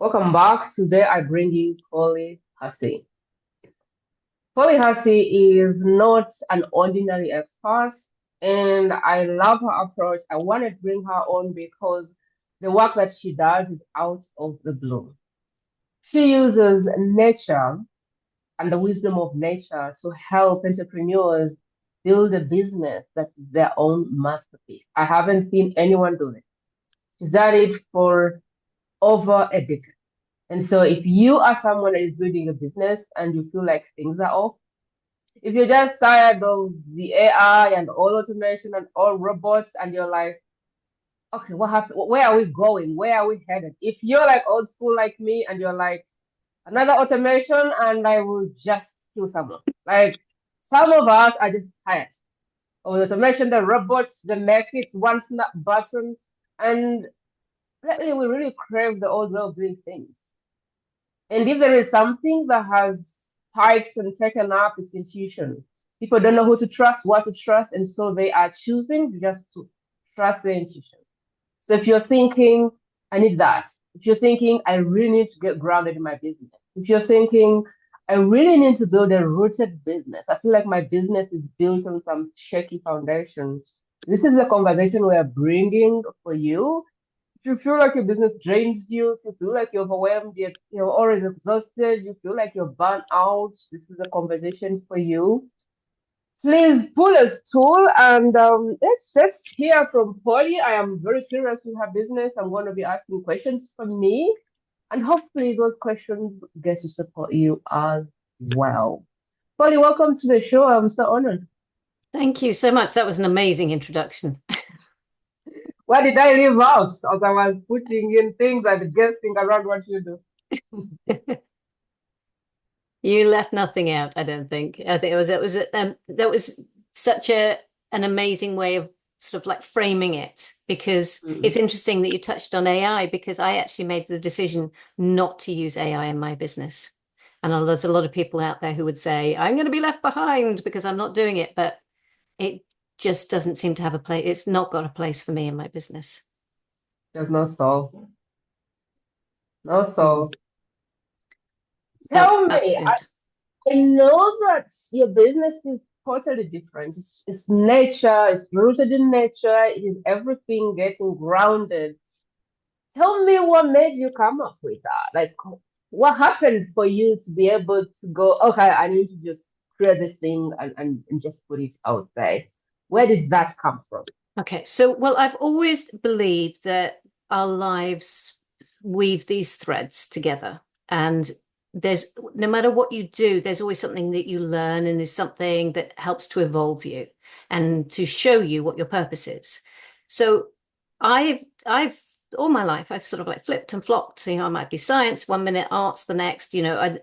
Welcome back. Today I bring you Polly Hassey. Polly Hassey is not an ordinary expert, and I love her approach. I want to bring her on because the work that she does is out of the blue. She uses nature and the wisdom of nature to help entrepreneurs build a business that is their own masterpiece. I haven't seen anyone do it. She's done it for over a decade. And so if you are someone that is building a business and you feel like things are off, if you're just tired of the AI and all automation and all robots and you're like, okay, what happened? Where are we going? Where are we headed? If you're like old school like me and you're like, another automation and I will just kill someone. Like some of us are just tired of the automation, the robots, the make it one snap button. And lately we really crave the old way of doing things. And if there is something that has spiked and taken up, its intuition. People don't know who to trust, what to trust, and so they are choosing just to trust their intuition. So if you're thinking, I need that. If you're thinking, I really need to get grounded in my business. If you're thinking, I really need to build a rooted business. I feel like my business is built on some shaky foundation. This is the conversation we are bringing for you if you feel like your business drains you, if you feel like you're overwhelmed, you're always exhausted, you feel like you're burnt out, this is a conversation for you. Please pull a stool and let's hear from Polly. I am very curious with her business. I'm going to be asking questions from me, and hopefully those questions get to support you as well. Polly, welcome to the show. I'm so honored. Thank you so much. That was an amazing introduction. What did I leave out as I was putting in things and guessing around what you do? You left nothing out, I don't think. I think that was such an amazing way of sort of like framing it because it's Mm. interesting that you touched on AI because I actually made the decision not to use AI in my business. And there's a lot of people out there who would say, I'm going to be left behind because I'm not doing it, but it just doesn't seem to have a place. It's not got a place for me in my business. There's no stall. No Mm. stall. No, Tell me, absolutely. I know that your business is totally different. It's nature, it's rooted in nature, it is everything getting grounded. Tell me what made you come up with that? Like, what happened for you to be able to go, okay, I need to just create this thing and just put it out there? Where did that come from? Okay, so well, I've always believed that our lives weave these threads together, and there's no matter what you do, there's always something that you learn, and there's something that helps to evolve you and to show you what your purpose is. So I've all my life I've sort of like flipped and flopped. You know, I might be science one minute, arts the next. You know,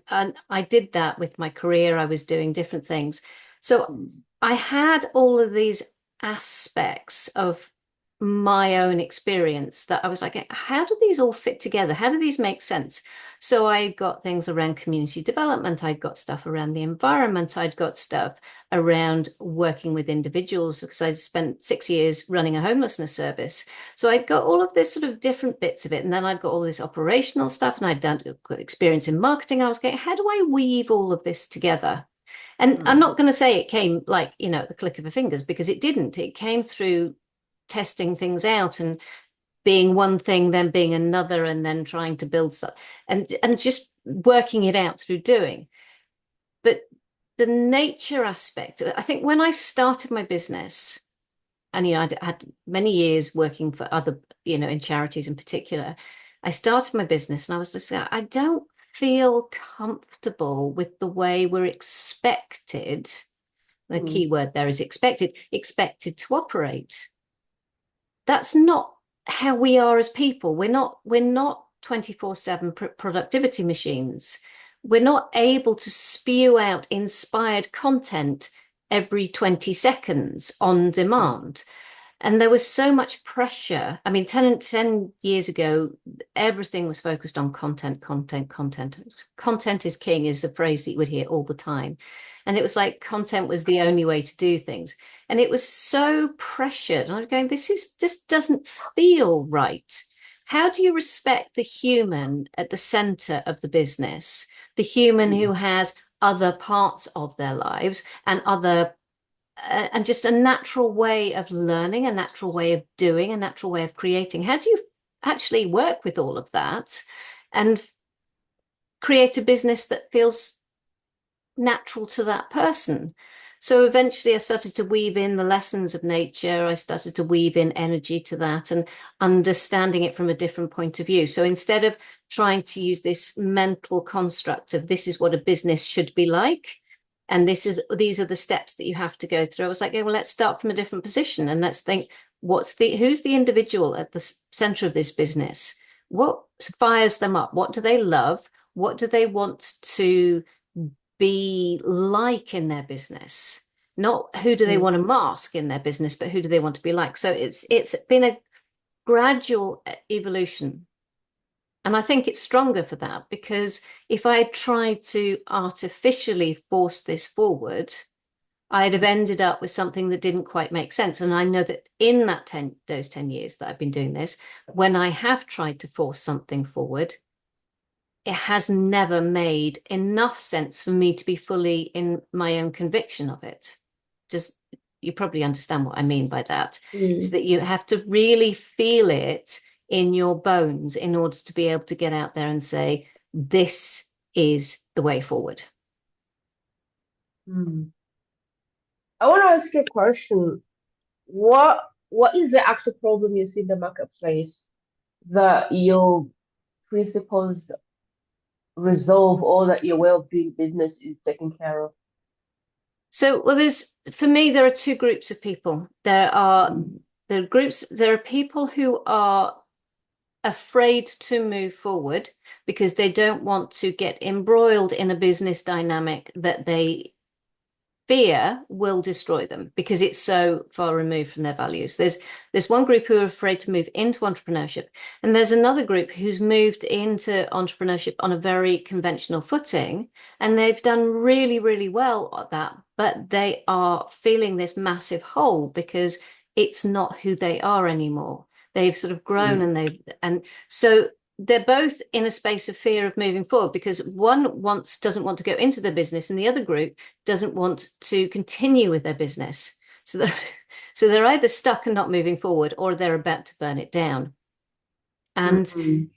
I did that with my career. I was doing different things. So Mm. I had all of these aspects of my own experience that I was like, how do these all fit together? How do these make sense? So I got things around community development. I'd got stuff around the environment. I'd got stuff around working with individuals because I spent 6 years running a homelessness service. So I'd got all of this sort of different bits of it. And then I'd got all this operational stuff and I'd done experience in marketing. I was going, how do I weave all of this together? And I'm Mm. not going to say it came like, at the click of a fingers because it didn't. It came through testing things out and being one thing, then being another, and then trying to build stuff and just working it out through doing. But the nature aspect, I think when I started my business, and I had many years working for other, in charities in particular. I started my business and I was just like, I don't feel comfortable with the way we're expected. The key Mm. word there is expected to operate. That's not how we are as people. We're not 24/7 productivity machines. We're not able to spew out inspired content every 20 seconds on Mm. demand. And there was so much pressure. I mean, 10 years ago, everything was focused on content, content, content. Content is king is the phrase that you would hear all the time. And it was like content was the only way to do things. And it was so pressured. And I'm going, this doesn't feel right. how do you respect the human at the center of the business, the human who has other parts of their lives and other and just a natural way of learning, a natural way of doing, a natural way of creating? How do you actually work with all of that and create a business that feels natural to that person? So eventually I started to weave in the lessons of nature. I started to weave in energy to that and understanding it from a different point of view. So instead of trying to use this mental construct of this is what a business should be like, and these are the steps that you have to go through, I was like, okay, well, let's start from a different position and let's think who's the individual at the center of this business? What fires them up? What do they love? What do they want to be like in their business? Not who do they Mm. want to mask in their business, but who do they want to be like? So it's been a gradual evolution. And I think it's stronger for that because if I had tried to artificially force this forward, I'd have ended up with something that didn't quite make sense. And I know that in those 10 years that I've been doing this, when I have tried to force something forward, it has never made enough sense for me to be fully in my own conviction of it. Just, you probably understand what I mean by that. Is Mm. that you have to really feel it in your bones in order to be able to get out there and say, this is the way forward. Mm. I want to ask you a question. What is the actual problem you see in the marketplace that your principles resolve or that your well-being business is taking care of? So, well, for me, there are two groups of people. There are people who are afraid to move forward because they don't want to get embroiled in a business dynamic that they fear will destroy them because it's so far removed from their values. There's one group who are afraid to move into entrepreneurship, and there's another group who's moved into entrepreneurship on a very conventional footing, and they've done really, really well at that, but they are feeling this massive hole because it's not who they are anymore. They've sort of grown Mm. and so they're both in a space of fear of moving forward because one doesn't want to go into the business and the other group doesn't want to continue with their business. So they're so they're either stuck and not moving forward or they're about to burn it down. And Mm.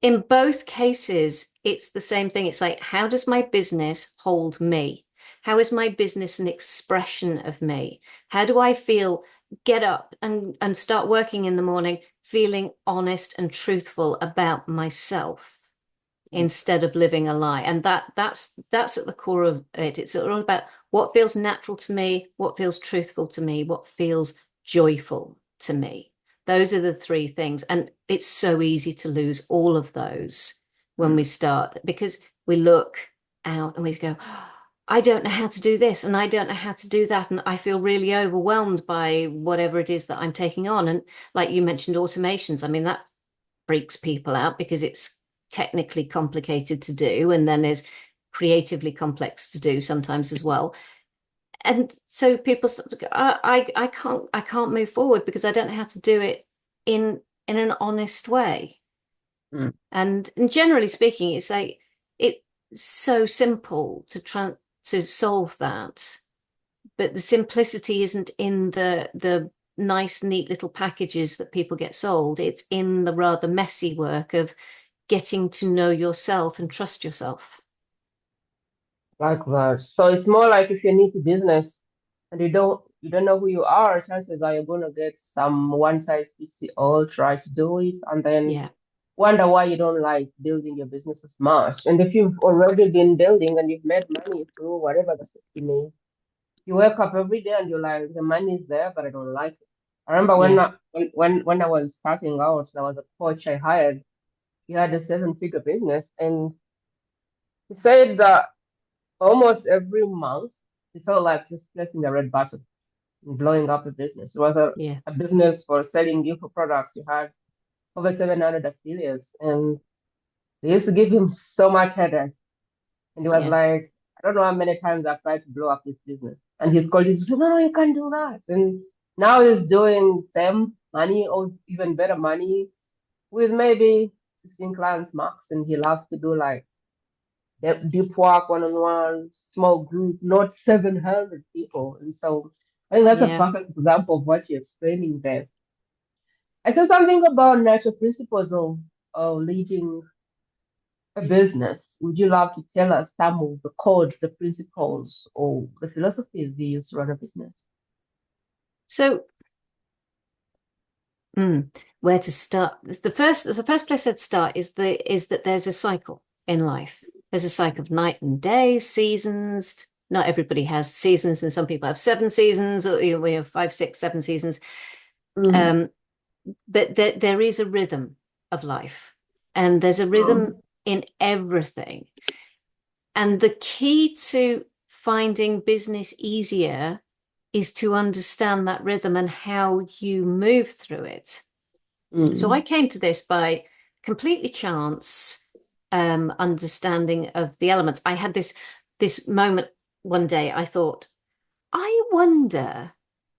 in both cases, it's the same thing. It's like, how does my business hold me? How is my business an expression of me? How do I feel, get up and start working in the morning, feeling honest and truthful about myself instead of living a lie? And that's at the core of it. It's all about what feels natural to me, what feels truthful to me, what feels joyful to me. Those are the three things. And it's so easy to lose all of those when we start because we look out and we go, oh, I don't know how to do this and I don't know how to do that. And I feel really overwhelmed by whatever it is that I'm taking on. And like you mentioned, automations, I mean, that freaks people out because it's technically complicated to do. And then there's creatively complex to do sometimes as well. And so people start to go, I can't move forward because I don't know how to do it in an honest way. Mm. And generally speaking, it's like it's so simple to try to solve that, but the simplicity isn't in the nice, neat little packages that people get sold. It's in the rather messy work of getting to know yourself and trust yourself. Like that. So it's more like if you're new to business and you don't know who you are, chances are you're gonna get some one size fits all, try to do it, and then Yeah, wonder why you don't like building your business as much. And if you've already been building and you've made money through whatever the safety means, you wake up every day and you're like, the money is there, but I don't like it. I remember when yeah, I, when I was starting out, there was a coach I hired. He had a seven-figure business, and he said that almost every month he felt like just pressing the red button and blowing up the business. It was yeah, a business for selling info products. You had over 700 affiliates, and they used to give him so much headache. And he was yeah, like, I don't know how many times I've tried to blow up this business. And his colleagues said, no, you can't do that. And now he's doing same money or even better money with maybe 15 clients max, and he loves to do like deep work one-on-one, small group, not 700 people. And so I think that's a Yeah. perfect example of what you're explaining there. I said something about natural principles of leading a business. Would you love to tell us some of the codes, the principles, or the philosophies you use to run a business? So, where to start? The first place I'd start is that there's a cycle in life. There's a cycle of night and day, seasons. Not everybody has seasons, and some people have 7 seasons, or we have 5, 6, 7 seasons. Mm, Um, but there is a rhythm of life, and there's a rhythm mm, in everything. And the key to finding business easier is to understand that rhythm and how you move through it. So I mm, came to this by completely chance, understanding of the elements. I had this moment one day. I thought, I wonder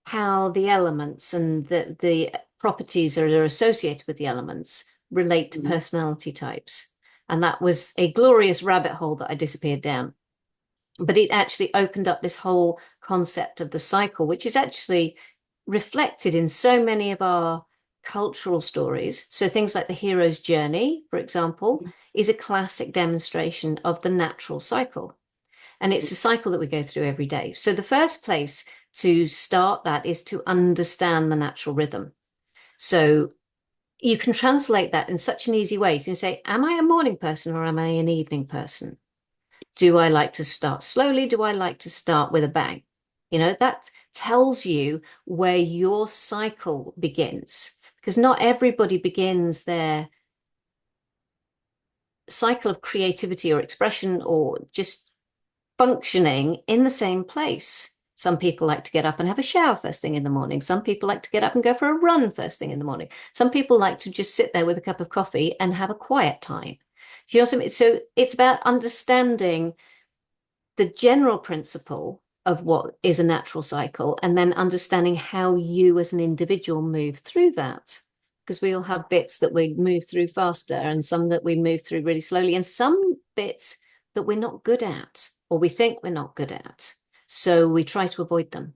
how the elements and the properties that are associated with the elements relate to mm, personality types. And that was a glorious rabbit hole that I disappeared down. But it actually opened up this whole concept of the cycle, which is actually reflected in so many of our cultural stories. So things like the hero's journey, for example, is a classic demonstration of the natural cycle. And it's a cycle that we go through every day. So the first place to start that is to understand the natural rhythm. So you can translate that in such an easy way. You can say, am I a morning person or am I an evening person? Do I like to start slowly? Do I like to start with a bang? That tells you where your cycle begins, because not everybody begins their cycle of creativity or expression or just functioning in the same place. Some people like to get up and have a shower first thing in the morning. Some people like to get up and go for a run first thing in the morning. Some people like to just sit there with a cup of coffee and have a quiet time. Do you know what I mean? So it's about understanding the general principle of what is a natural cycle and then understanding how you as an individual move through that. Because we all have bits that we move through faster and some that we move through really slowly, and some bits that we're not good at or we think we're not good at. So we try to avoid them.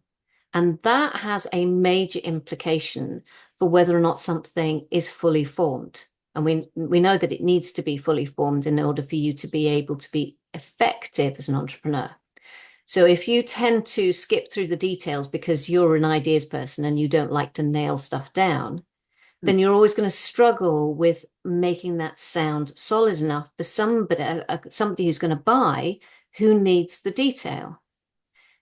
And that has a major implication for whether or not something is fully formed. And we know that it needs to be fully formed in order for you to be able to be effective as an entrepreneur. So if you tend to skip through the details because you're an ideas person and you don't like to nail stuff down, then mm, you're always going to struggle with making that sound solid enough for somebody who's going to buy, who needs the detail.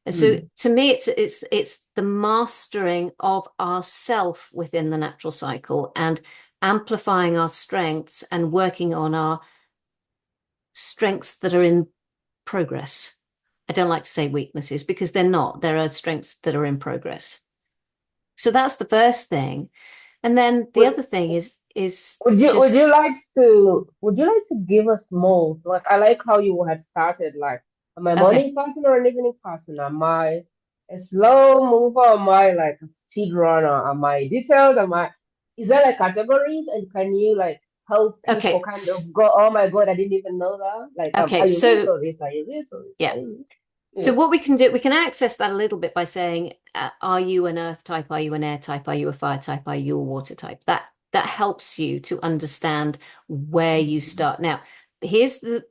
And so mm, to me, it's the mastering of ourself within the natural cycle and amplifying our strengths and working on our strengths that are in progress. I don't like to say weaknesses because they're not. There are strengths that are in progress. So that's the first thing. And then the mm. other thing is Would just you like to give us more? Like I like how you had started. Like, am I a okay. morning person or an evening person? Am I a slow mover? Am I like a speed runner? Am I detailed? Am I is there like categories? And can you like help people Okay. kind of go, oh my God, I didn't even know that. Like, Okay. are you this So or this? Are you this or this? yeah. Are you this? So Yeah. what we can do, we can access that a little bit by saying, are you an earth type? Are you an air type? Are you a fire type? Are you a water type? That helps you to understand where you Mm, start. Now, here's the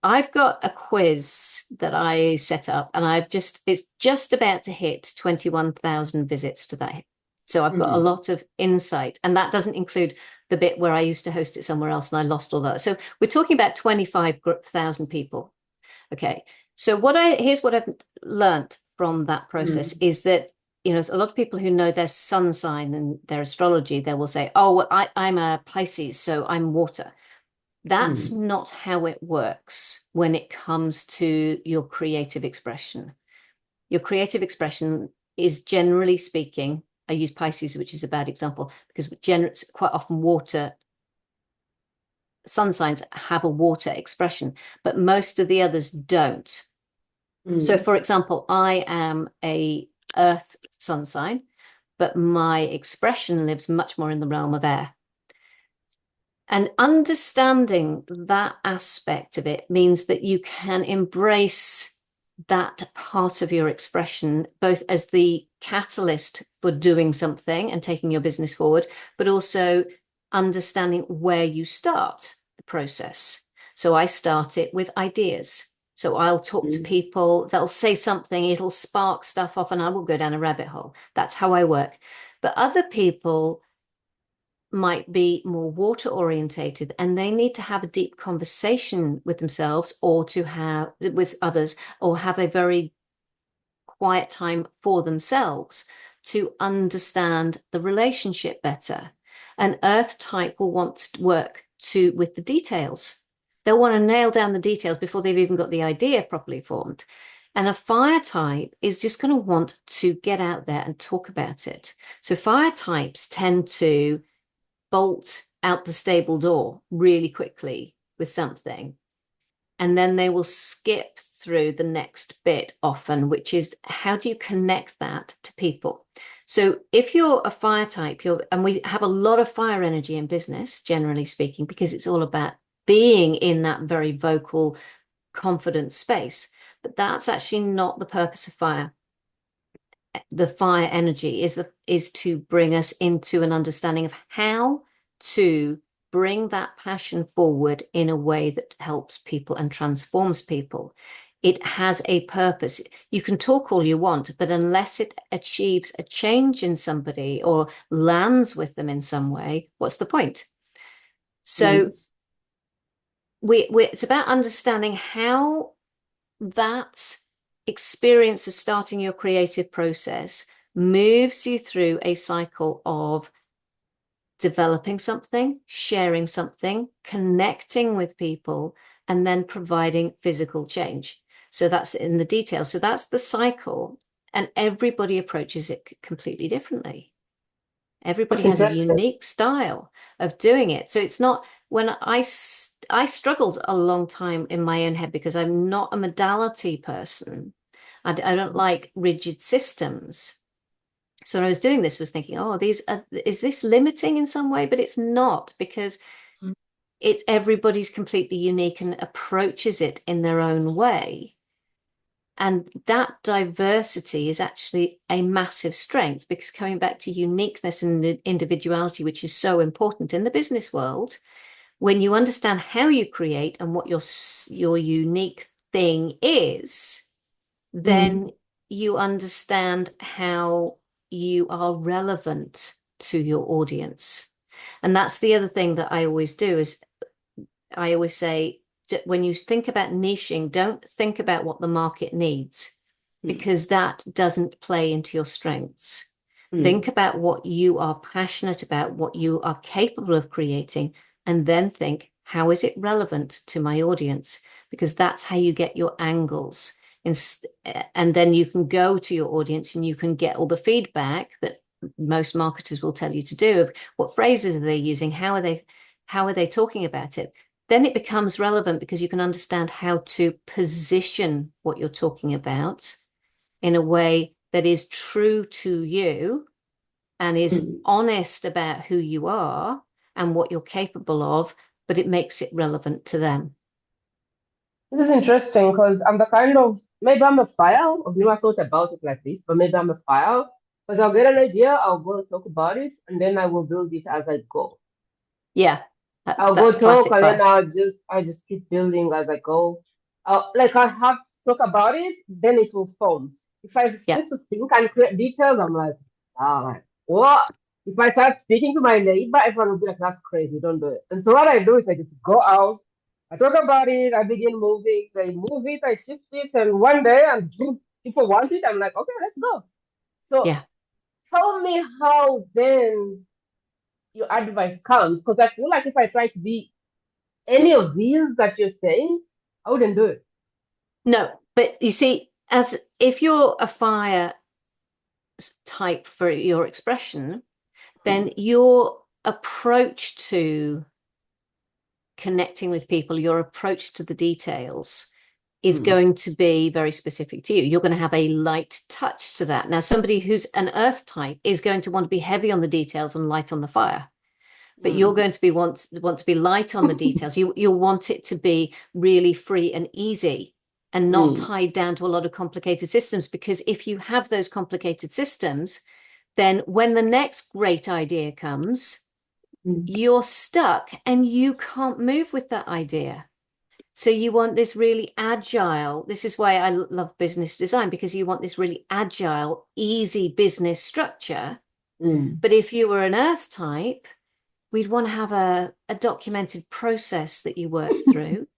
I've got a quiz that I set up, and it's just about to hit 21,000 visits to that. So I've got a mm, lot of insight, and that doesn't include the bit where I used to host it somewhere else and I lost all that. So we're talking about 25,000 people. Okay. So here's what I've learned from that process mm, is that, a lot of people who know their sun sign and their astrology, they will say, oh, well, I'm a Pisces, so I'm water. That's mm, not how it works when it comes to your creative expression. Your creative expression is, generally speaking, I use Pisces, which is a bad example because quite often water sun signs have a water expression, but most of the others don't. So, mm, for example, I am a earth sun sign, but my expression lives much more in the realm of air. And understanding that aspect of it means that you can embrace that part of your expression, both as the catalyst for doing something and taking your business forward, but also understanding where you start the process. So I start it with ideas. So I'll talk to Mm. people, they'll say something, it'll spark stuff off, and I will go down a rabbit hole. That's how I work. But other people might be more water orientated, and they need to have a deep conversation with themselves or to have with others, or have a very quiet time for themselves to understand the relationship better. An earth type will want to work to with the details. They'll want to nail down the details before they've even got the idea properly formed. And a fire type is just going to want to get out there and talk about it. So fire types tend to bolt out the stable door really quickly with something, and then they will skip through the next bit often, which is how do you connect that to people? So if you're a fire type, and we have a lot of fire energy in business, generally speaking, because it's all about being in that very vocal, confident space. But that's actually not the purpose of fire. The fire energy is to bring us into an understanding of how to bring that passion forward in a way that helps people and transforms people. It has a purpose. You can talk all you want, but unless it achieves a change in somebody or lands with them in some way, what's the point? So Yes. it's about understanding how that experience of starting your creative process moves you through a cycle of developing something, sharing something, connecting with people, and then providing physical change. So that's in the details. So that's the cycle. And everybody approaches it completely differently. Everybody That's has a interesting. unique style of doing it. So it's not when I struggled a long time in my own head because I'm not a modality person. I don't like rigid systems. So when I was doing this, I was thinking, oh, is this limiting in some way? But it's not, because it's everybody's completely unique and approaches it in their own way. And that diversity is actually a massive strength, because coming back to uniqueness and individuality, which is so important in the business world, when you understand how you create and what your unique thing is, Mm. then you understand how you are relevant to your audience. And that's the other thing that I always do is I always say, when you think about niching, don't think about what the market needs, Mm. because that doesn't play into your strengths. Think Mm. about what you are passionate about, what you are capable of creating, and then think, how is it relevant to my audience? Because that's how you get your angles. And then you can go to your audience and you can get all the feedback that most marketers will tell you to do of what phrases are they using, how are they talking about it. Then it becomes relevant because you can understand how to position what you're talking about in a way that is true to you and is Mm. honest about who you are and what you're capable of, but it makes it relevant to them. This is interesting because I'm the kind of, maybe I'm a file. I've never thought about it like this, but maybe I'm a file because I'll get an idea, I'll go and talk about it, and then I will build it as I go. Yeah, that's I'll go that's talk classic and then fire. I just keep building as I go. Like I have to talk about it, then it will form. If I Yeah, sit to think and create details, I'm like, like what? If I start speaking to my neighbor, everyone will be like, that's crazy, don't do it. And so what I do is I just go out, I talk about it, I begin moving, I move it, I shift it, and one day and boom, people want it, I'm like, okay, let's go. So yeah. tell me how then your advice comes, because I feel like if I try to be any of these that you're saying, I wouldn't do it. No, but you see, as if you're a fire type for your expression, then Mm. your approach to connecting with people, your approach to the details is Mm. going to be very specific to you. You're going to have a light touch to that. Now, somebody who's an earth type is going to want to be heavy on the details and light on the fire. but you're Mm. going to be want to be light on the details. You'll want it to be really free and easy and not Mm. tied down to a lot of complicated systems, because if you have those complicated systems, then when the next great idea comes, Mm. you're stuck and you can't move with that idea. So you want this really agile. This is why I love business design, because you want this really agile, easy business structure. Mm. But if you were an earth type, we'd want to have a documented process that you work through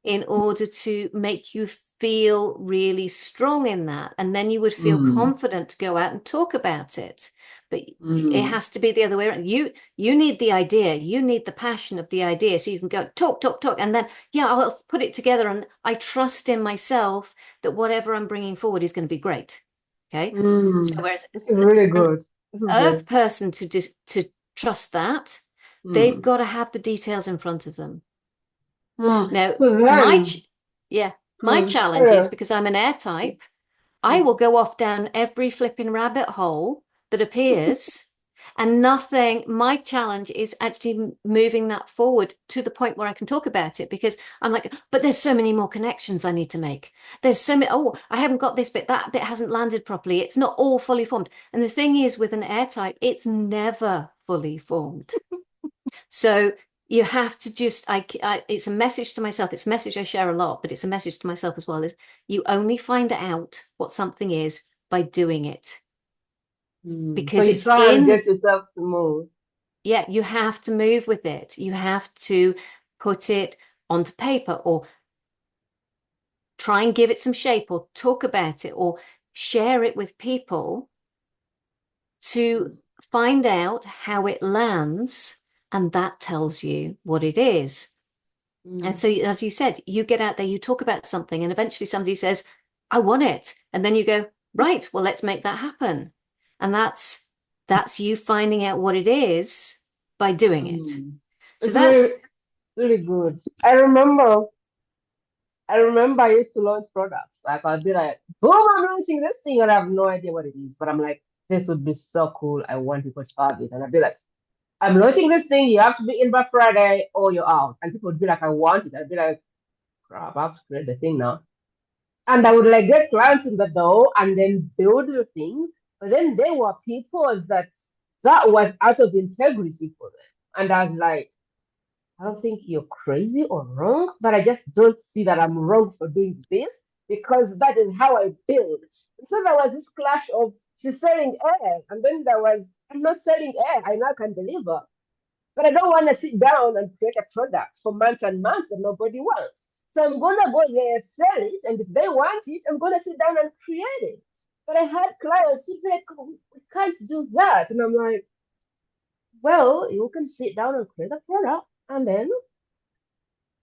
in order to make you feel really strong in that. And then you would feel Mm. confident to go out and talk about it. But it Mm. has to be the other way around. You need the idea, you need the passion of the idea. So you can go talk, talk, talk, and then yeah, I'll put it together. And I trust in myself that whatever I'm bringing forward is going to be great. Okay. So Mm. whereas This is really for an good. This is earth great. person to trust that, they've Mm. got to have the details in front of them. Mm. Now, So then, yeah, my mm, challenge is yeah. because I'm an air type, I will Mm. go off down every flipping rabbit hole that appears, and nothing. My challenge is actually moving that forward to the point where I can talk about it, because I'm like, but there's so many more connections I need to make. There's so many, oh, I haven't got this bit, that bit hasn't landed properly. It's not all fully formed. And the thing is, with an air type, it's never fully formed. So you have to just, it's a message to myself. It's a message I share a lot, but it's a message to myself as well, is you only find out what something is by doing it, Mm. So because you it's try and in, get yourself to move. yeah, you have to move with it. You have to put it onto paper, or try and give it some shape, or talk about it, or share it with people to find out how it lands. And that tells you what it is. And Mm. so, as you said, you get out there, you talk about something, and eventually somebody says, I want it. And then you go, right, well, let's make that happen. And that's you finding out what it is by doing it. Mm. So It's really, that's, really good. I remember I used to launch products. Like I'd be like, boom, I'm launching this thing, and I have no idea what it is. But I'm like, this would be so cool. I want people to have it. And I'd be like, I'm launching this thing. You have to be in by Friday or you're out. And people would be like, I want it. I'd be like, crap, I have to create the thing now. And I would like get clients in the door and then build the thing. But then there were people that was out of integrity for them. And I was like, I don't think you're crazy or wrong, but I just don't see that I'm wrong for doing this because that is how I build. And so there was this clash of she's selling air, and then there was I'm not selling air, I now can deliver. But I don't want to sit down and create a product for months and months that nobody wants. So I'm gonna go there, sell it, and if they want it, I'm gonna sit down and create it. But I had clients who like, "Oh, we can't do that," and I'm like, well, you can sit down and create a product, and then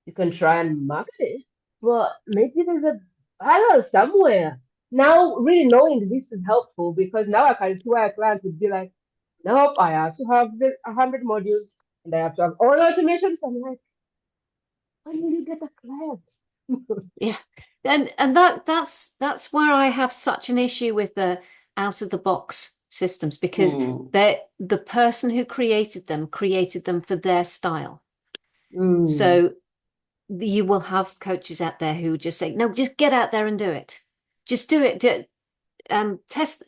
you can try and market it, but maybe there's a balance somewhere. Now, really knowing this is helpful because now I can see why a client would be like, nope, I have to have the 100 modules and I have to have all automations. I'm like, when will you get a client? yeah. And that's where I have such an issue with the out of the box systems, because Mm, the person who created them for their style. mm, So you will have coaches out there who just say, no, just get out there and do it. Just do it. Test,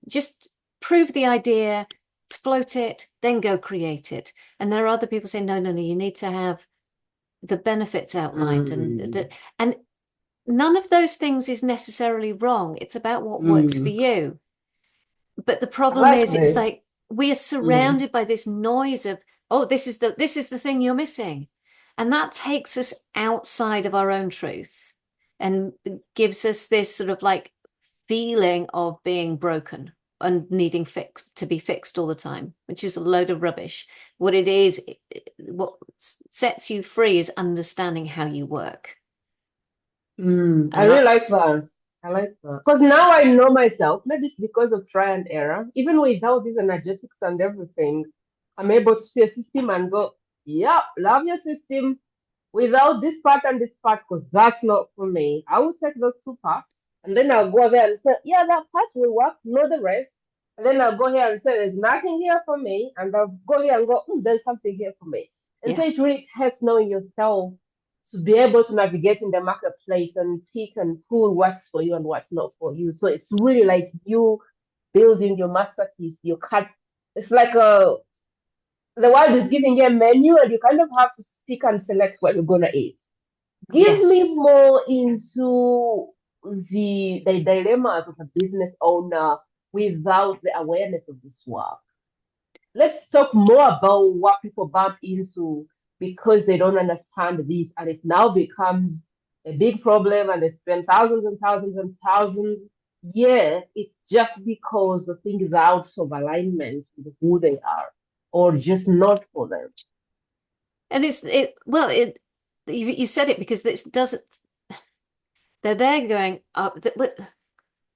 just prove the idea, float it, then go create it. And there are other people saying, no, no, no, you need to have the benefits outlined, mm, and none of those things is necessarily wrong. It's about what works for mm. you. But the I problem like is, it's this. like we are Mm, surrounded by this noise of, oh, this is the thing you're missing. And that takes us outside of our own truth and gives us this sort of like feeling of being broken and needing to be fixed all the time, which is a load of rubbish. What it is, what sets you free is understanding how you work. I And really like that's, that. I like that. Because now I know myself. Maybe it's because of try and error. Even with all these energetics and everything, I'm able to see a system and go, yeah, love your system without this part and this part, because that's not for me. I will take those two parts and then I'll go there and say, yeah, that part will work, not the rest. And then I'll go here and say, there's nothing here for me. And I'll go here and go, there's something here for me. And so Yeah. it really helps knowing yourself to be able to navigate in the marketplace and pick and pull what's for you and what's not for you. So it's really like you building your masterpiece. You cut, it's like the world is giving you a menu and you kind of have to pick and select what you're going to eat. Give Yes. me more into the dilemmas of a business owner without the awareness of this work. Let's talk more about what people bump into because they don't understand this, and it now becomes a big problem, and they spend thousands and thousands and thousands. Yeah, it's just because the thing is out of alignment with who they are, or just not for them. And you said it because this doesn't, they're there going up.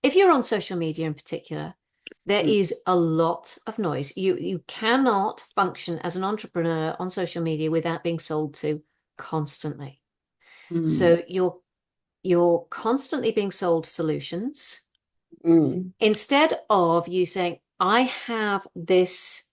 If you're on social media in particular, there Mm, is a lot of noise. You cannot function as an entrepreneur on social media without being sold to constantly. mm, So you're constantly being sold solutions mm, instead of you saying, I have this.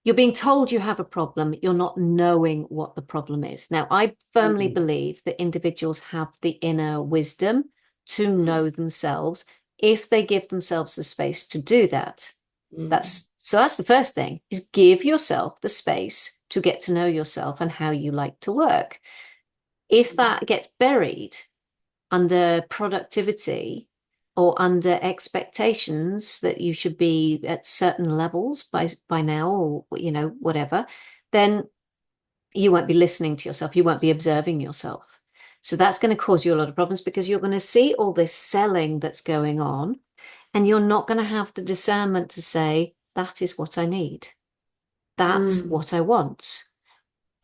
You're being told you have a problem, you're not knowing what the problem is. Now, I firmly mm, believe that individuals have the inner wisdom to mm, know themselves if they give themselves the space to do that. mm, That's the first thing, is give yourself the space to get to know yourself and how you like to work. If that gets buried under productivity or under expectations that you should be at certain levels by now, or whatever, then you won't be listening to yourself, you won't be observing yourself. So that's going to cause you a lot of problems because you're going to see all this selling that's going on and you're not going to have the discernment to say, that is what I need, that's mm, what I want,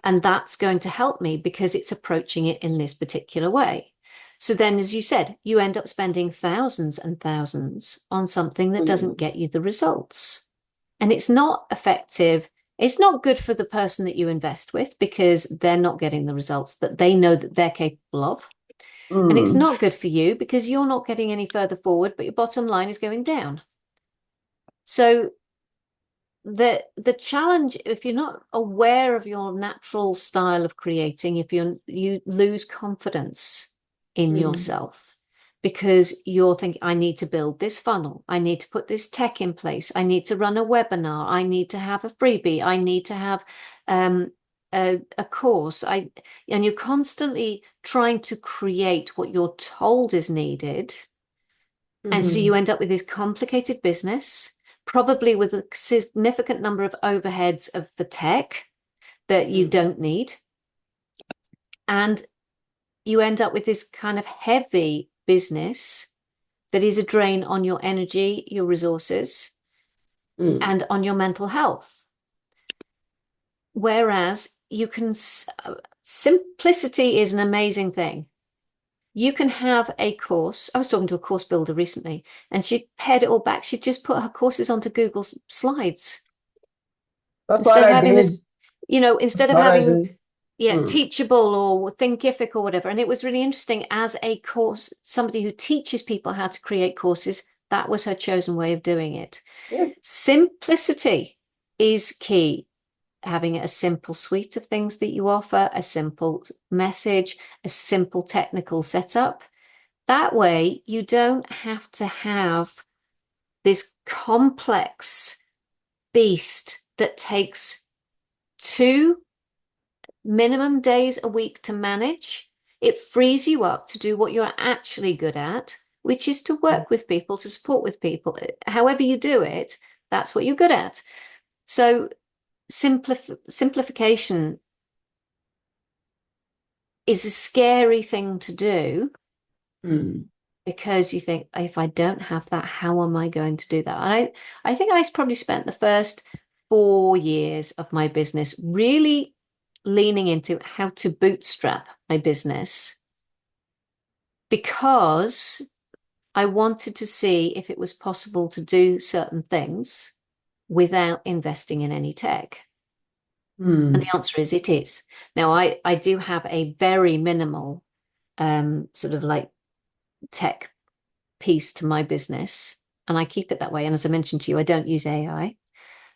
and that's going to help me because it's approaching it in this particular way. So then, as you said, you end up spending thousands and thousands on something that doesn't mm, get you the results. And it's not effective. It's not good for the person that you invest with because they're not getting the results that they know that they're capable of. And it's mm, not good for you because you're not getting any further forward, but your bottom line is going down. So the challenge, if you're not aware of your natural style of creating, if you lose confidence in mm, yourself because you're thinking, I need to build this funnel, I need to put this tech in place, I need to run a webinar, I need to have a freebie, I need to have a course, and you're constantly trying to create what you're told is needed, and so you mm, end up with this complicated business, probably with a significant number of overheads for tech that you mm, don't need. And you end up with this kind of heavy business that is a drain on your energy, your resources, mm, and on your mental health. Whereas simplicity is an amazing thing. You can have a course. I was talking to a course builder recently, and she pared it all back. She just put her courses onto Google Slides That's what instead of I having did. this, instead That's of what I having, did. yeah, Mm, Teachable or Thinkific or whatever. And it was really interesting as a course, somebody who teaches people how to create courses, that was her chosen way of doing it. yeah. Simplicity is key. Having a simple suite of things that you offer, a simple message, a simple technical setup. That way, you don't have to have this complex beast that takes 2 minimum days a week to manage. It frees you up to do what you're actually good at, which is to Mm, work with people, to support with people. However you do it, that's what you're good at. So simplification is a scary thing to do mm, because you think, if I don't have that, how am I going to do that? And I think I probably spent the first 4 years of my business really leaning into how to bootstrap my business because I wanted to see if it was possible to do certain things without investing in any tech. And mm, the answer is it is. Now, I do have a very minimal sort of like tech piece to my business. and I keep it that way. And as I mentioned to you, I don't use AI.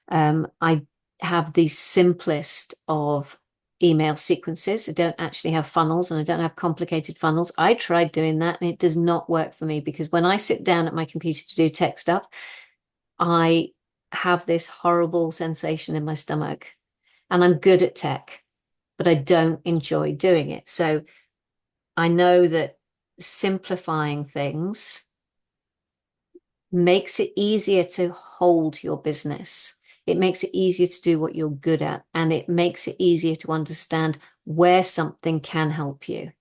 I have the simplest of email sequences. I don't actually have funnels, and I don't have complicated funnels. I tried doing that and it does not work for me, because when I sit down at my computer to do tech stuff, I have this horrible sensation in my stomach. And I'm good at tech, but I don't enjoy doing it. So I know that simplifying things makes it easier to hold your business. It makes it easier to do what you're good at, and it makes it easier to understand where something can help you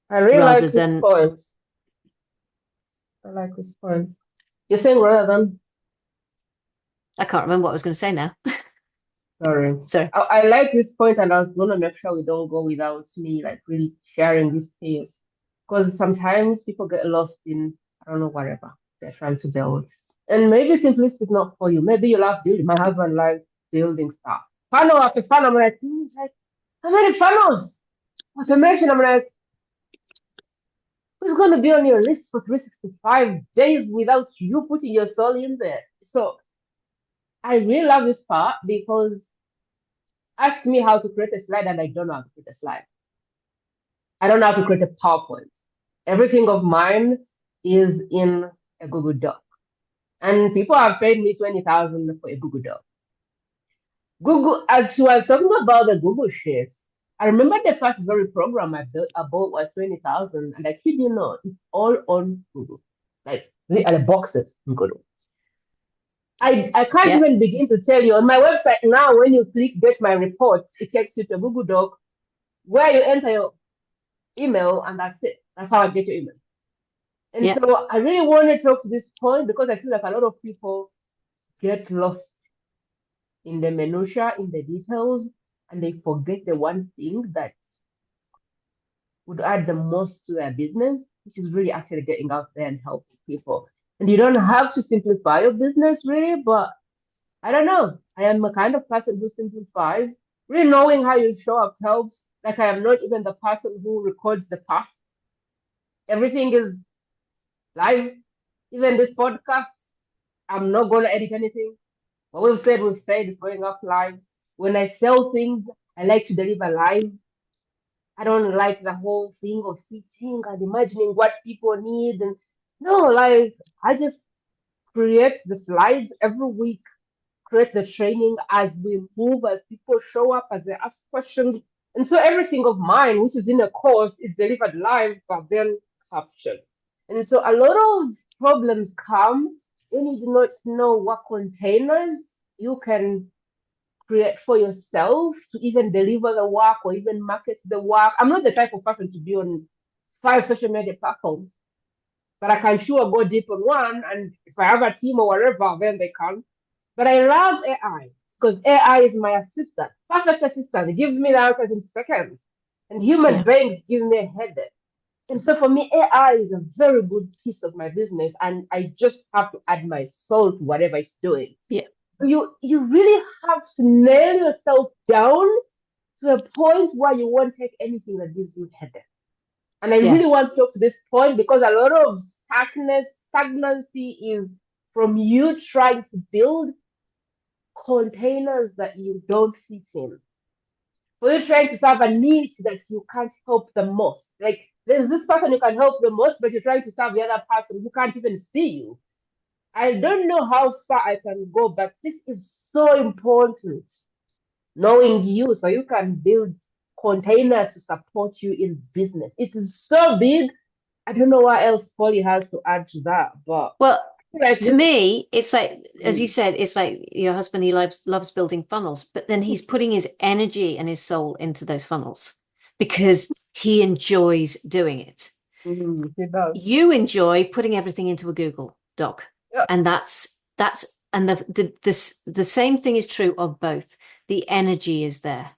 I really rather like this than, point. I like this point. You're saying rather than, I can't remember what I was going to say now. sorry. Sorry. I like this point, and I was gonna make sure we don't go without me like really sharing this piece. Because sometimes people get lost in, I don't know, whatever they're trying to build. And maybe simplicity is not for you. Maybe you love building. My husband likes building stuff. Funnel after funnel, I'm like, like, how many funnels? Automation, I'm like, who's going to be on your list for 365 days without you putting your soul in there? So I really love this part because ask me how to create a slide and I don't know how to create a slide. I don't know how to create a PowerPoint. Everything of mine is in a Google Doc. And people have paid me 20,000 for a Google Doc. Google, as she was talking about the Google Sheets, I remember the first very program I built about was 20,000. And I kid you not, it's all on Google. Like, the boxes in Google. I can't Yeah. even begin to tell you on my website now, when you click get my report, it takes you to a Google Doc where you enter your email and that's it. That's how I get your email. And Yeah. so I really want to talk to this point because I feel like a lot of people get lost in the minutia, in the details, and they forget the one thing that would add the most to their business, which is really actually getting out there and helping people. And you don't have to simplify your business really, but I don't know. I am a kind of person who simplifies. Really knowing how you show up helps. Like I am not even the person who records the past. Everything is live. Even this podcast, I'm not going to edit anything. What we've said is going up live. When I sell things, I like to deliver live. I don't like the whole thing of sitting and imagining what people need. And no, like I just create the slides every week, create the training as we move, as people show up, as they ask questions. And so everything of mine, which is in a course, is delivered live, but then captured. And so a lot of problems come when you do not know what containers you can create for yourself to even deliver the work or even market the work. I'm not the type of person to be on 5 social media platforms, but I can sure go deep on one. And if I have a team or whatever, then they can. But I love AI because AI is my assistant, perfect assistant. It gives me the answers in seconds. And human Yeah. brains give me a headache. And so for me, AI is a very good piece of my business. And I just have to add my soul to whatever it's doing. Yeah. You really have to nail yourself down to a point where you won't take anything that gives you headache. And I really Yes. want to talk to this point because a lot of stagnancy is from you trying to build containers that you don't fit in. For you trying to serve a niche that you can't help the most. Like there's this person you can help the most, but you're trying to serve the other person who can't even see you. I don't know how far I can go, but this is so important. Knowing you so you can build containers to support you in business. It is so big. I don't know what else Polly has to add to that, but Well, like to this. me, it's like, as you Mm, said, it's like your husband, he loves building funnels, but then he's putting his energy and his soul into those funnels because he enjoys doing it. it does. You enjoy putting everything into a Google Doc, Yeah. and that's and the same thing is true of both. The energy is there,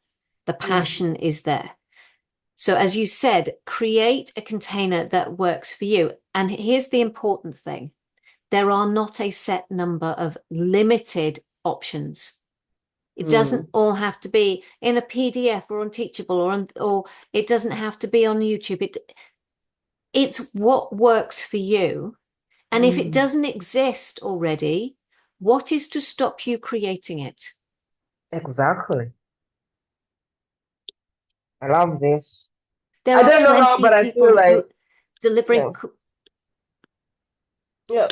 the Mm, passion is there. So as you said, create a container that works for you. And here's the important thing. There are not a set number of limited options. It doesn't mm, all have to be in a PDF or on Teachable or it doesn't have to be on YouTube. It's what works for you. And if it doesn't exist already, what is to stop you creating it? Exactly. I love this. There I are don't know how, plenty but of I people feel like, who delivering. yeah, yeah,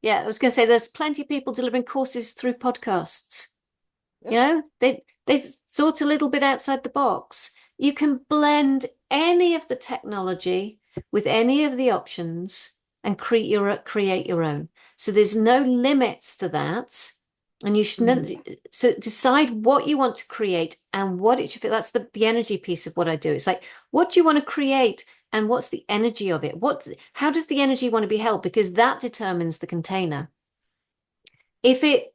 Yeah, I was going to say there's plenty of people delivering courses through podcasts. yeah. You know, they thought a little bit outside the box. You can blend any of the technology with any of the options and create your own. So there's no limits to that. And you should Mm, so decide what you want to create and what it should feel. That's the energy piece of what I do. It's like, what do you want to create and what's the energy of it? How does the energy want to be held? Because that determines the container. If it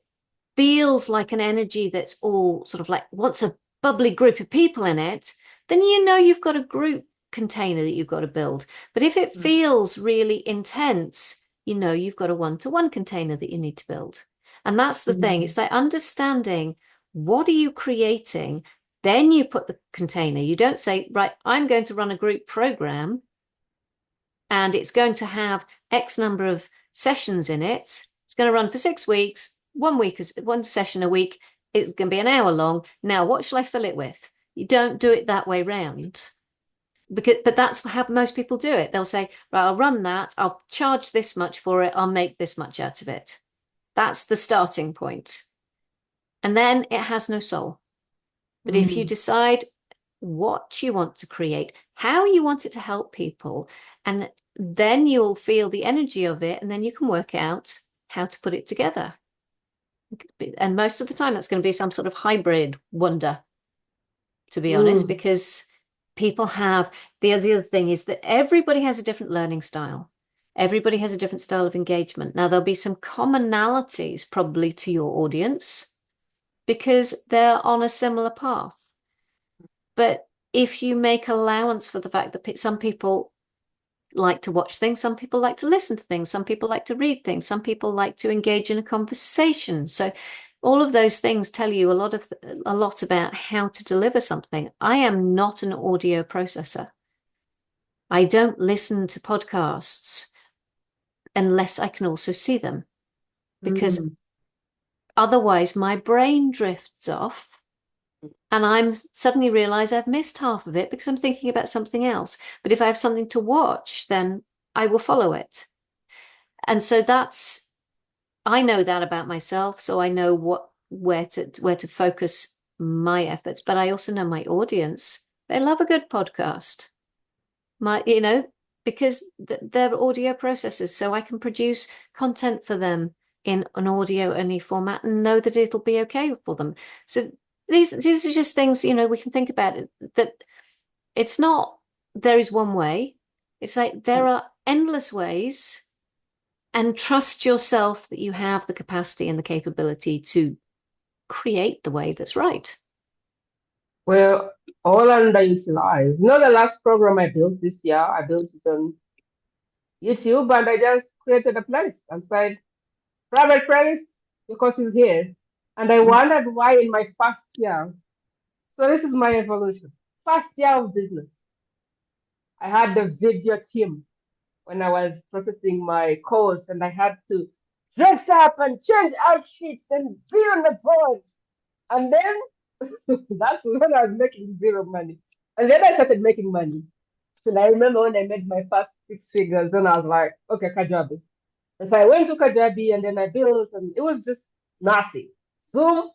feels like an energy that's all sort of like wants a bubbly group of people in it, then you know you've got a group container that you've got to build. But if it mm, feels really intense, you know you've got a one-to-one container that you need to build. And that's the thing. mm, It's like understanding what are you creating? Then you put the container. You don't say, right, I'm going to run a group program and it's going to have X number of sessions in it. It's going to run for 6 weeks. 1 week is one session a week. It's going to be an hour long. Now, what shall I fill it with? You don't do it that way round. But that's how most people do it. They'll say, right, I'll run that. I'll charge this much for it. I'll make this much out of it. That's the starting point. And then it has no soul. But if you mm, decide what you want to create, how you want it to help people, and then you'll feel the energy of it, and then you can work out how to put it together. And most of the time, that's going to be some sort of hybrid wonder, to be honest, mm, because people have the other thing is that everybody has a different learning style. Everybody has a different style of engagement. Now, there'll be some commonalities probably to your audience because they're on a similar path. But if you make allowance for the fact that some people like to watch things, some people like to listen to things, some people like to read things, some people like to engage in a conversation. So all of those things tell you a lot about how to deliver something. I am not an audio processor. I don't listen to podcasts unless I can also see them because mm. otherwise my brain drifts off and I'm suddenly realize I've missed half of it because I'm thinking about something else. But if I have something to watch, then I will follow it. And so I know that about myself, so I know where to focus my efforts. But I also know my audience. They love a good podcast. Because they're audio processors, so I can produce content for them in an audio only format and know that it'll be okay for them. So these are just things, we can think about it, that it's not there is one way. It's like there are endless ways, and trust yourself that you have the capacity and the capability to create the way that's right. Well, all underutilized. You know, the last program I built this year, I built it on YouTube and I just created a playlist and said, private playlist, your course is here. And I wondered why in my first year. So this is my evolution. First year of business, I had the video team when I was processing my course and I had to dress up and change outfits and be on the board. And then that's when I was making zero money. And then I started making money. And I remember when I made my first 6 figures, then I was like, okay, Kajabi. And so I went to Kajabi and then I built, and it was just nothing. Zoom,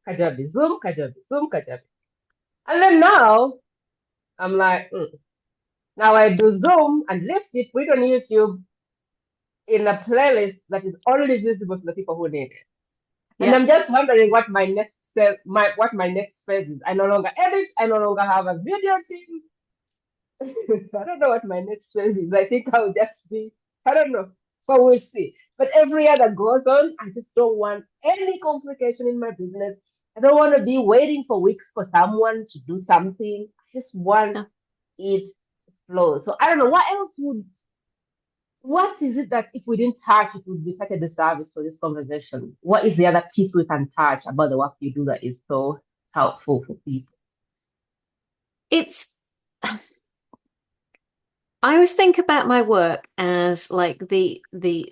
Kajabi, Zoom, Kajabi, Zoom, Kajabi. And then now I'm like, now I do Zoom and lift it, put it on YouTube in a playlist that is only visible to the people who need it. And Yeah. I'm just wondering what my what my next phase is. I no longer edit. I no longer have a video team. I don't know what my next phase is. I think I'll just be, I don't know, but we'll see. But every year that goes on, I just don't want any complication in my business. I don't want to be waiting for weeks for someone to do something. I just want Yeah. it to flow. So I don't know what is it that if we didn't touch, it would be such a disservice for this conversation? What is the other piece we can touch about the work you do that is so helpful for people? It's I always think about my work as like the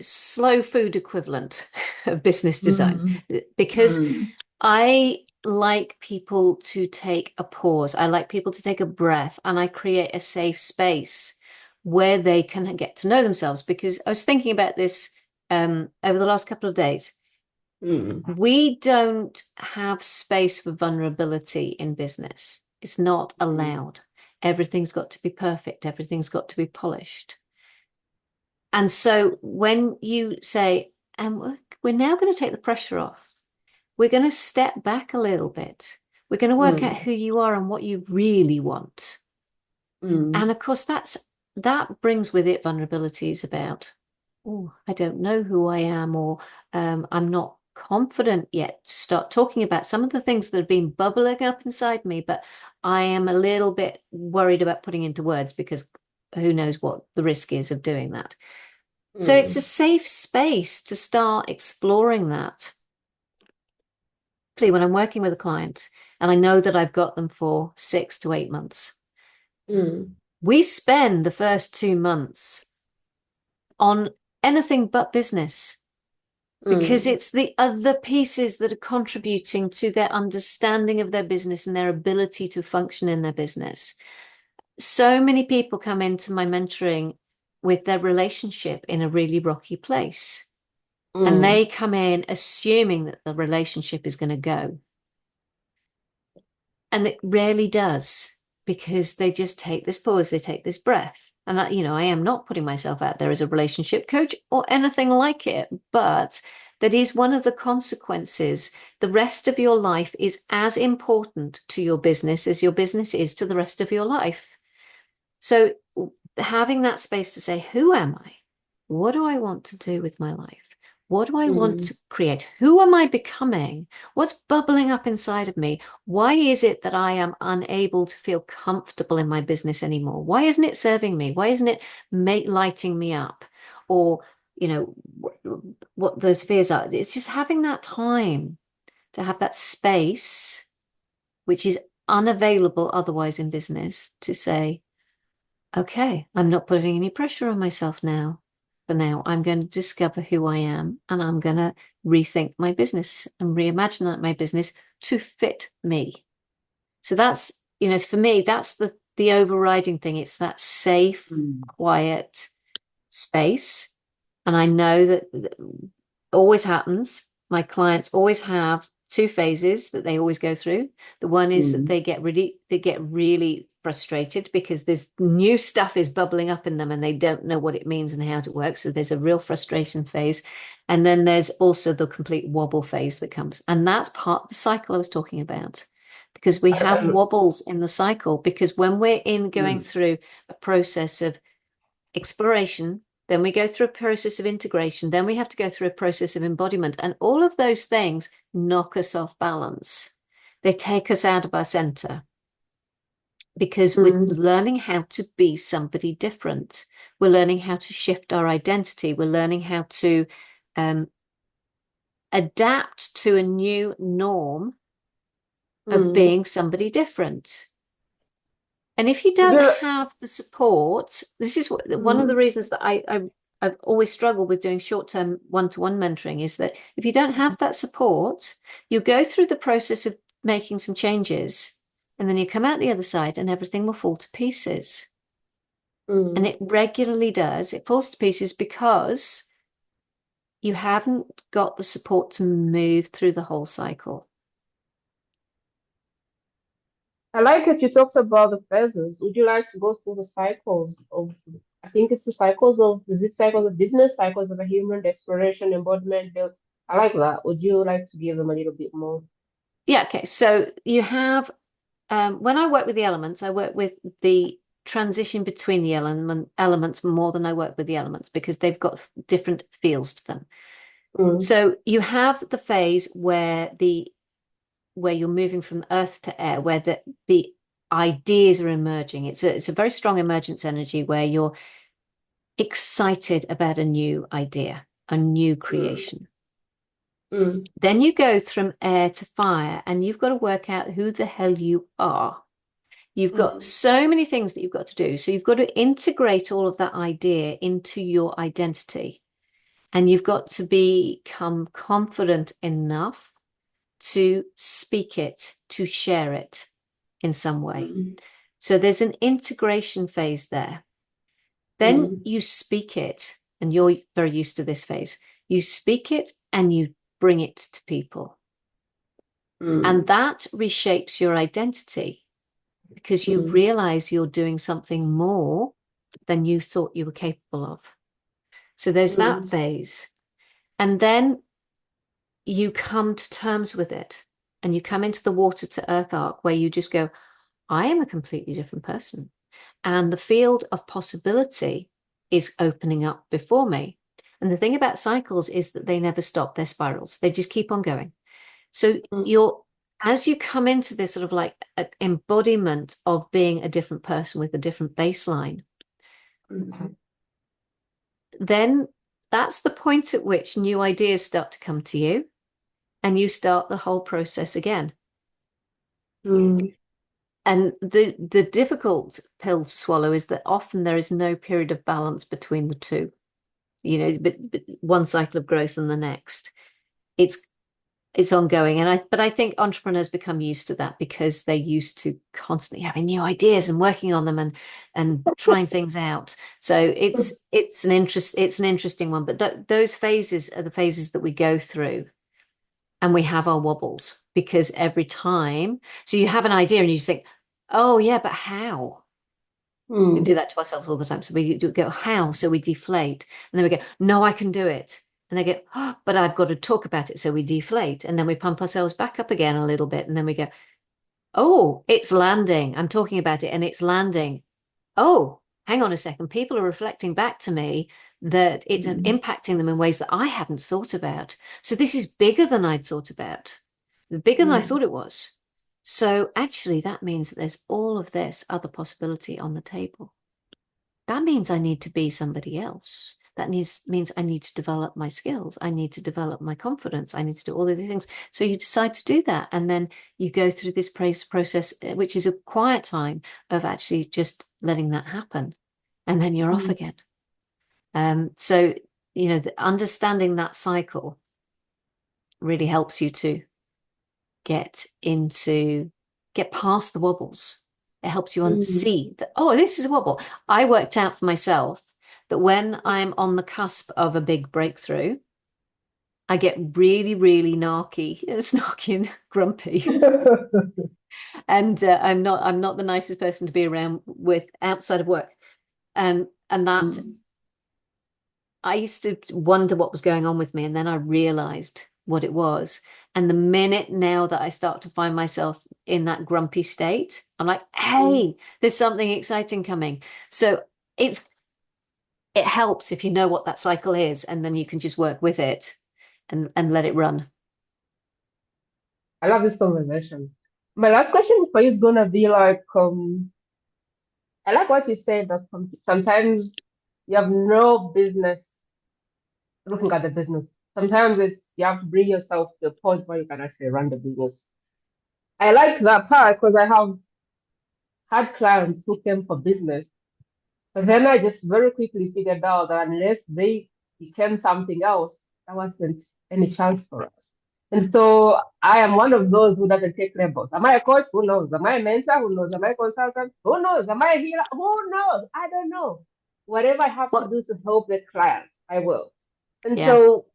slow food equivalent of business design Mm, because mm, I like people to take a pause. I like people to take a breath, and I create a safe space where they can get to know themselves. Because I was thinking about this over the last couple of days. mm, We don't have space for vulnerability in business. It's not mm, allowed. Everything's got to be perfect. Everything's got to be polished. And so when you say, and we're now going to take the pressure off, we're going to step back a little bit. We're going to work out mm, who you are and what you really want. mm, And of course, that brings with it vulnerabilities about, oh, I don't know who I am, or I'm not confident yet to start talking about some of the things that have been bubbling up inside me, but I am a little bit worried about putting into words because who knows what the risk is of doing that. So it's a mm, safe space to start exploring that. When I'm working with a client and I know that I've got them for 6 to 8 months, mm, we spend the first 2 months on anything but business because mm, it's the other pieces that are contributing to their understanding of their business and their ability to function in their business. So many people come into my mentoring with their relationship in a really rocky place. And mm, they come in assuming that the relationship is going to go. And it rarely does because they just take this pause, they take this breath. And I am not putting myself out there as a relationship coach or anything like it, but that is one of the consequences. The rest of your life is as important to your business as your business is to the rest of your life. So having that space to say, who am I? What do I want to do with my life? What do I want mm, to create? Who am I becoming? What's bubbling up inside of me? Why is it that I am unable to feel comfortable in my business anymore? Why isn't it serving me? Why isn't it lighting me up? Or, what those fears are. It's just having that time to have that space, which is unavailable otherwise in business, to say, okay, I'm not putting any pressure on myself now. For now, I'm going to discover who I am and I'm going to rethink my business and reimagine my business to fit me. So for me, that's the overriding thing. It's that safe, mm, quiet space. And I know that always happens. My clients always have two phases that they always go through. The one is that mm. they get really frustrated because there's new stuff is bubbling up in them and they don't know what it means and how it works. So there's a real frustration phase. And then there's also the complete wobble phase that comes. And that's part of the cycle I was talking about. Because we have I, wobbles in the cycle, because when we're in going mm, through a process of exploration, then we go through a process of integration, then we have to go through a process of embodiment. And all of those things knock us off balance. They take us out of our center because we're mm. learning how to be somebody different. We're learning how to shift our identity. We're learning how to um, adapt to a new norm of Mm. being somebody different. And if you Would don't you? have the support, this is one of the Mm, reasons that I've always struggled with doing short-term one-to-one mentoring is that if you don't have that support, you go through the process of making some changes, and then you come out the other side and everything will fall to pieces. And mm. it regularly does. It falls to pieces because you haven't got the support to move through the whole cycle. I like that you talked about the phases. Would you like to go through the cycles of? I think it's the cycles of. Is it cycles of business, cycles of a human, exploration, embodiment, build? I like that. Would you like to give them a little bit more? Yeah, okay. So you have when I work with the elements, I work with the transition between the elements more than I work with the elements because they've got different feels to them. Mm, So you have the phase where you're moving from earth to air, where the ideas are emerging. It's a very strong emergence energy where you're excited about a new idea, a new mm, creation. mm, Then you go from air to fire, and you've got to work out who the hell you are. You've got Mm, so many things that you've got to do. So you've got to integrate all of that idea into your identity. And you've got to become confident enough to speak it, to share it in some way. mm, So there's an integration phase there. Then mm, you speak it, and you're very used to this phase. You speak it and you bring it to people. And mm, that reshapes your identity because you mm, realize you're doing something more than you thought you were capable of. So there's that mm, phase. And then you come to terms with it and you come into the water to earth arc where you just go, I am a completely different person. And the field of possibility is opening up before me. And the thing about cycles is that they never stop, they're spirals, they just keep on going. So mm, you're, as you come into this sort of like embodiment of being a different person with a different baseline, mm, then that's the point at which new ideas start to come to you and you start the whole process again. mm, And the difficult pill to swallow is that often there is no period of balance between the two, but one cycle of growth and the next. It's it's ongoing. But I think entrepreneurs become used to that because they're used to constantly having new ideas and working on them and trying things out. So it's an interesting one. But those phases are the phases that we go through and we have our wobbles because every time, so you have an idea and you just think, oh yeah, but how? We mm, do that to ourselves all the time. So we do go, how? So we deflate. And then we go, no, I can do it. And they go, oh, but I've got to talk about it. So we deflate. And then we pump ourselves back up again a little bit. And then we go, oh, it's landing. I'm talking about it and it's landing. Oh, hang on a second. People are reflecting back to me that it's mm, impacting them in ways that I hadn't thought about. So this is bigger than I'd thought about, bigger than I mm, thought it was. So actually, that means that there's all of this other possibility on the table. That means I need to be somebody else. Means I need to develop my skills. I need to develop my confidence. I need to do all of these things. So you decide to do that. And then you go through this process, which is a quiet time of actually just letting that happen. And then you're off mm, again. So, understanding that cycle really helps you to get into, get past the wobbles. It helps you mm, see that, oh, this is a wobble. I worked out for myself that when I'm on the cusp of a big breakthrough, I get really, really narky, snarky and grumpy. And I'm not the nicest person to be around with outside of work. And that mm, I used to wonder what was going on with me, and then I realized what it was. And the minute now that I start to find myself in that grumpy state, I'm like, mm, hey, there's something exciting coming. So it's it helps if you know what that cycle is, and then you can just work with it and let it run. I love this conversation. My last question for you is gonna be like, I like what you said that sometimes you have no business looking at the business. Sometimes it's you have to bring yourself to a point where you can actually run the business. I like that part because I have had clients who came for business, but then I just very quickly figured out that unless they became something else, there wasn't any chance for us. And so I am one of those who doesn't take labels. Am I a coach? Who knows? Am I a mentor? Who knows? Am I a consultant? Who knows? Am I a healer? Who knows? I don't know. Whatever I have to What? do to help the client, I will. And Yeah. so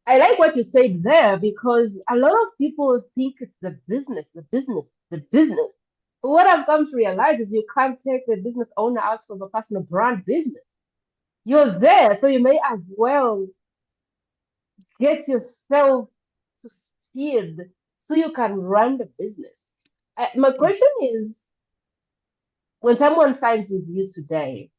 I like what you said there because a lot of people think it's the business, the business, the business. But what I've come to realize is you can't take the business owner out of a personal brand business. You're there, so you may as well get yourself to speed so you can run the business. My question is when someone signs with you today,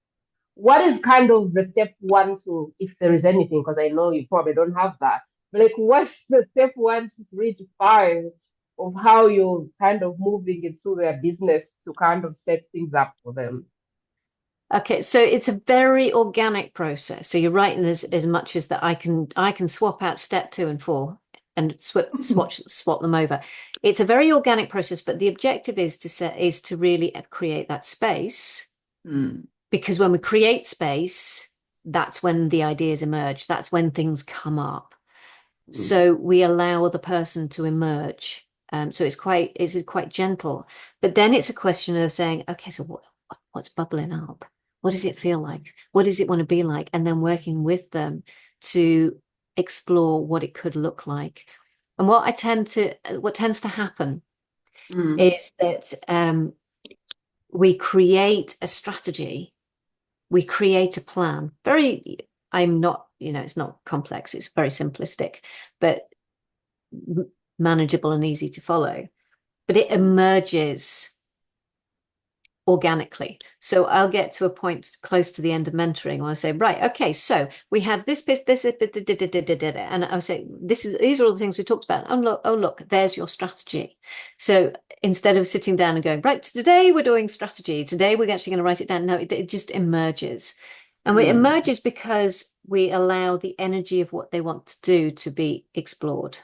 what is kind of the step one to, if there is anything, because I know you probably don't have that, but like what's the step 1 to 3 to 5 of how you're kind of moving into their business to kind of set things up for them? Okay, so it's a very organic process. So you're right in as much as that I can swap out step 2 and 4 and swap them over. It's a very organic process, but the objective is to really create that space, Mm, because when we create space, that's when the ideas emerge. That's when things come up. mm, So we allow the person to emerge. So it's quite gentle. But then it's a question of saying, okay, so what's bubbling up? What does it feel like? What does it want to be like? And then working with them to explore what it could look like. And what tends to happen mm, is that we create a strategy, we create a plan. I'm not, it's not complex, it's very simplistic, but manageable and easy to follow. But it emerges organically. So I'll get to a point close to the end of mentoring where I say, right, okay, so we have this bit, and I'll say, these are all the things we talked about. Oh look, there's your strategy. So instead of sitting down and going, right, today we're doing strategy, today we're actually going to write it down. No, it just emerges. And it mm, emerges because we allow the energy of what they want to do to be explored,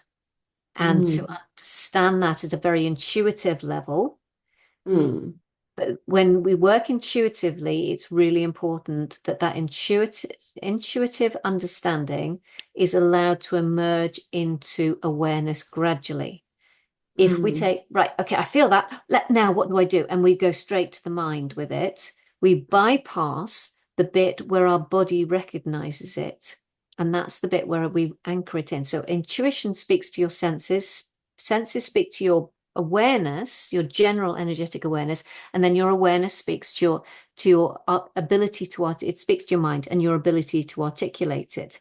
and to mm, understand that at a very intuitive level. mm, But when we work intuitively, it's really important that intuitive understanding is allowed to emerge into awareness gradually. If we mm, take, right, okay, I feel that. Now what do I do? And we go straight to the mind with it. We bypass the bit where our body recognizes it. And that's the bit where we anchor it in. So intuition speaks to your senses, senses speak to your awareness, your general energetic awareness, and then your awareness speaks to your ability it speaks to your mind and your ability to articulate it.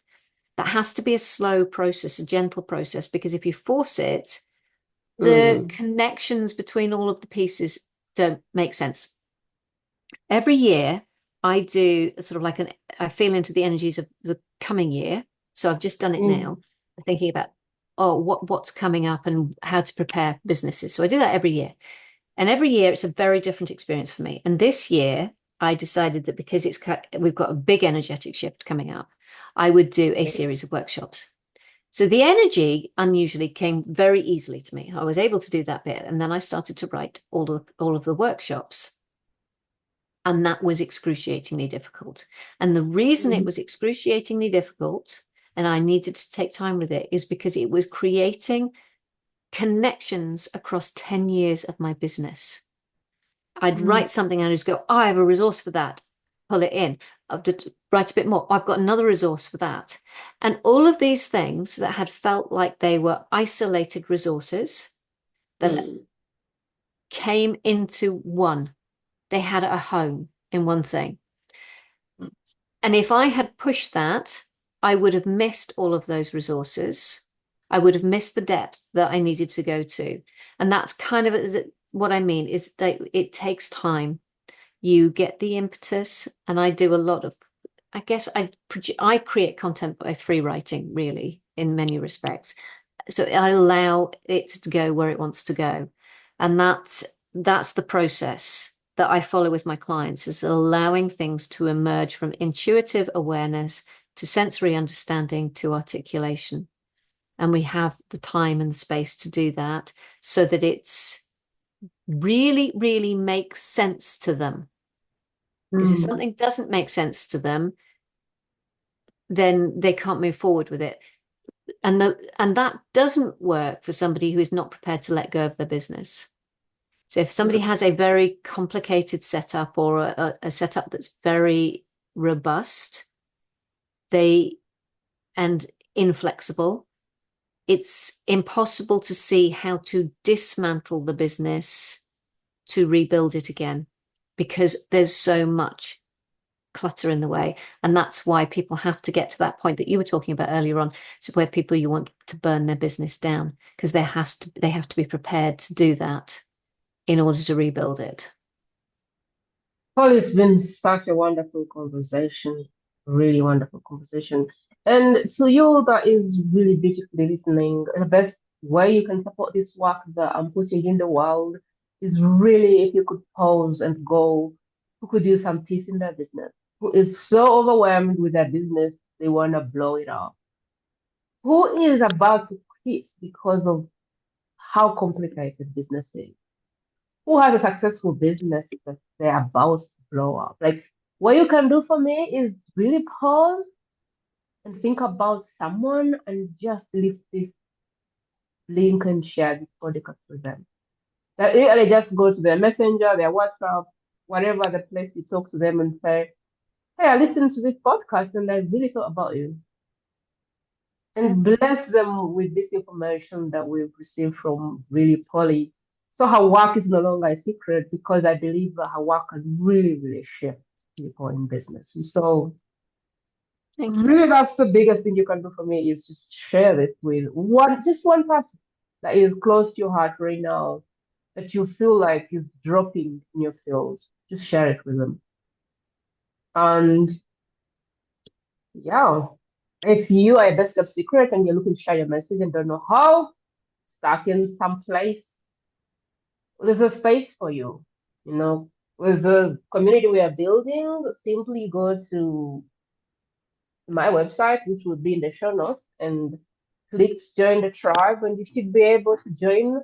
That has to be a slow process, a gentle process, because if you force it, the mm, connections between all of the pieces don't make sense. Every year, I do sort of like I feel into the energies of the coming year. So I've just done it now, mm, thinking about, oh, what's coming up and how to prepare businesses. So I do that every year. And every year it's a very different experience for me. And this year, I decided that because we've got a big energetic shift coming up, I would do a series of workshops. So the energy unusually came very easily to me. I was able to do that bit. And then I started to write all of the workshops. And that was excruciatingly difficult. And the reason it mm, was excruciatingly difficult and I needed to take time with it is because it was creating connections across 10 years of my business. I'd mm, write something and I'd just go, oh, I have a resource for that, pull it in. I'll write a bit more. I've got another resource for that. And all of these things that had felt like they were isolated resources that mm, came into one. They had a home in one thing. And if I had pushed that, I would have missed all of those resources. I would have missed the depth that I needed to go to. And that's kind of what I mean is that it takes time. You get the impetus, and I do a lot of, I guess I create content by free writing, really, in many respects. So I allow it to go where it wants to go. And that's the process that I follow with my clients, is allowing things to emerge from intuitive awareness to sensory understanding to articulation. And we have the time and the space to do that so that it's really, really makes sense to them. Because if mm. something doesn't make sense to them, then they can't move forward with it. And that doesn't work for somebody who is not prepared to let go of their business. So if somebody has a very complicated setup or a setup that's very robust, they and inflexible, it's impossible to see how to dismantle the business to rebuild it again because there's so much clutter in the way. And that's why people have to get to that point that you were talking about earlier on. So where people you want to burn their business down because they have to be prepared to do that in order to rebuild it. Paul, it's been such a wonderful conversation, really wonderful conversation. And to you that is really beautifully listening, the best way you can support this work that I'm putting in the world is really if you could pause and go, who could use some peace in their business? Who is so overwhelmed with their business, they want to blow it up? Who is about to fit because of how complicated business is. Who has a successful business that they're about to blow up? Like, what you can do for me is really pause and think about someone and just lift this link and share this podcast with them. That they just go to their messenger, their WhatsApp, whatever the place you talk to them and say, hey, I listened to this podcast and I really thought about you. And bless them with this information that we've received from really Polly. So her work is no longer a secret because I believe that her work can really, really shift people in business. And so Thank you. really that's the biggest thing you can do for me is just share it with just one person that is close to your heart right now that you feel like is dropping in your field. Just share it with them. And yeah, if you are a best kept secret and you're looking to share your message and don't know how, stuck in some place, there's a space for you. You know, with the community we are building, simply go to my website, which will be in the show notes, and click to join the tribe, and you should be able to join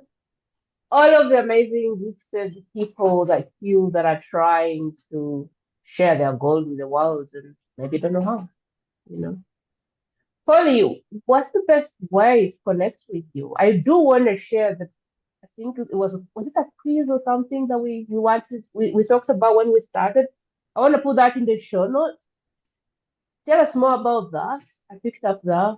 all of the amazing gifted people like you that are trying to share their gold with the world and maybe don't know how, you know. Polly, what's the best way to connect with you? I do want to share that I think it was it a quiz or something that we wanted we talked about when we started. I want to put that in the show notes. Tell us more about that. I picked up that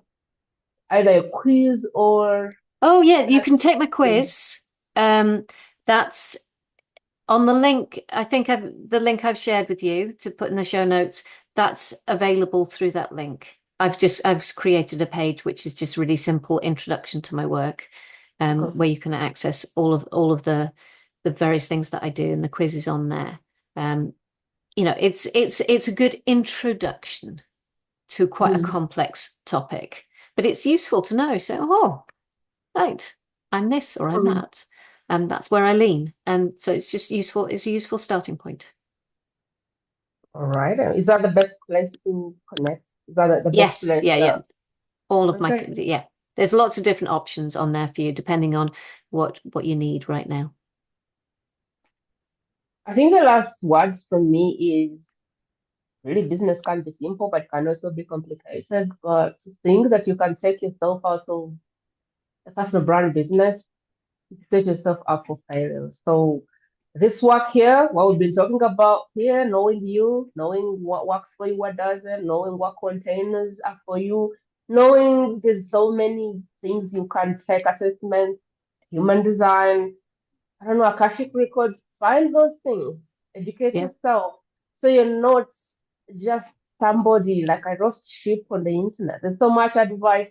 either a quiz or Oh yeah, you that can take my thing. quiz. That's on the link. I think the link I've shared with you to put in the show notes, that's available through that link. I've created a page which is just really simple introduction to my work, Okay. where you can access all of the various things that I do, and the quiz is on there. Um, it's a good introduction to quite a Mhm. complex topic, but it's useful to know. So, oh, right, I'm this or I'm Mm. that. And that's where I lean. And so it's just useful. It's a useful starting point. All right. Is that the best place to connect? Is that the best Yes, place? yeah, yeah. All of my, Okay. yeah. There's lots of different options on there for you, depending on what you need right now. I think the last words from me is really business can be simple, but can also be complicated. But to think that you can take yourself out of a personal brand business, you set yourself up for failure. So this work here, what we've been talking about here, knowing you, knowing what works for you, what doesn't, knowing what containers are for you, knowing there's so many things you can take assessment, human design, I don't know, Akashic records, find those things, educate Yeah, yourself so you're not just somebody like a lost sheep on the internet. There's so much advice,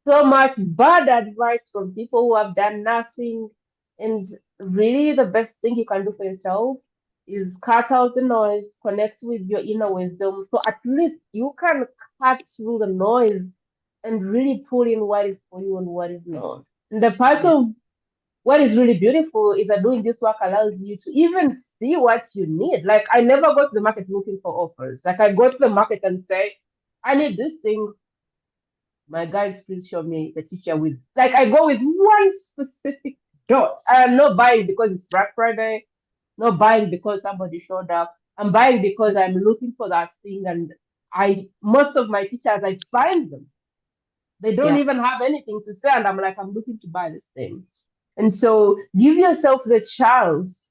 so much bad advice from people who have done nothing. And really, the best thing you can do for yourself is cut out the noise, connect with your inner wisdom. So at least you can cut through the noise and really pull in what is for you and what is not. And the part yeah, of what is really beautiful is that doing this work allows you to even see what you need. Like I never go to the market looking for offers. Like I go to the market and say, I need this thing. My guys, please show me the teacher with like I go with one specific dot. I am not buying because it's Black Friday, not buying because somebody showed up. I'm buying because I'm looking for that thing and I most of my teachers I find them. They don't yeah, even have anything to say, and I'm like, I'm looking to buy this thing. And so give yourself the chance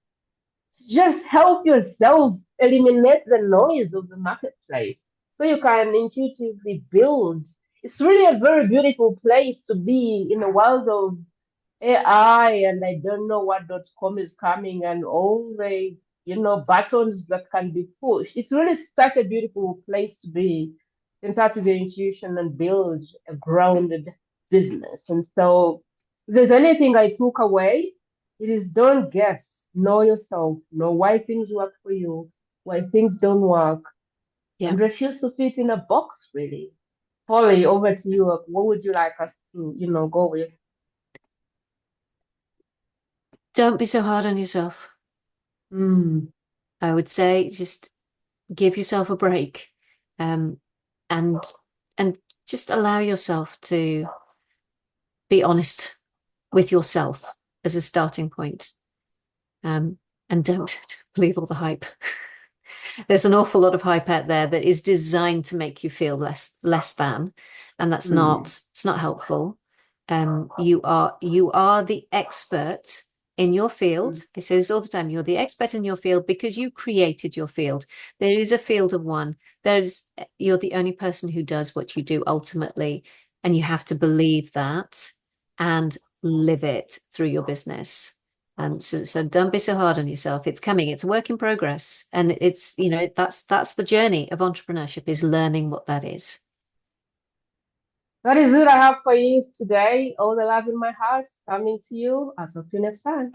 to just help yourself eliminate the noise of the marketplace so you can intuitively build. It's really a very beautiful place to be in a world of AI and I don't know what .com is coming and all the buttons that can be pushed. It's really such a beautiful place to be in touch with your intuition and build a grounded business. And so if there's anything I took away, it is don't guess, know yourself, know why things work for you, why things don't work, yeah. and refuse to fit in a box really. Polly, over to you. What would you like us to, go with? Don't be so hard on yourself. Mm. I would say just give yourself a break, um, and and just allow yourself to be honest with yourself as a starting point. And don't believe all the hype. There's an awful lot of hype out there that is designed to make you feel less than, and that's Mm. it's not helpful. You are the expert in your field. Mm. I say this all the time. You're the expert in your field because you created your field. There is a field of one. You're the only person who does what you do ultimately, and you have to believe that and live it through your business. So don't be so hard on yourself. It's coming. It's a work in progress, and that's the journey of entrepreneurship, is learning what that is. That is it I have for you today. All the love in my heart coming to you. I'll talk to you next time.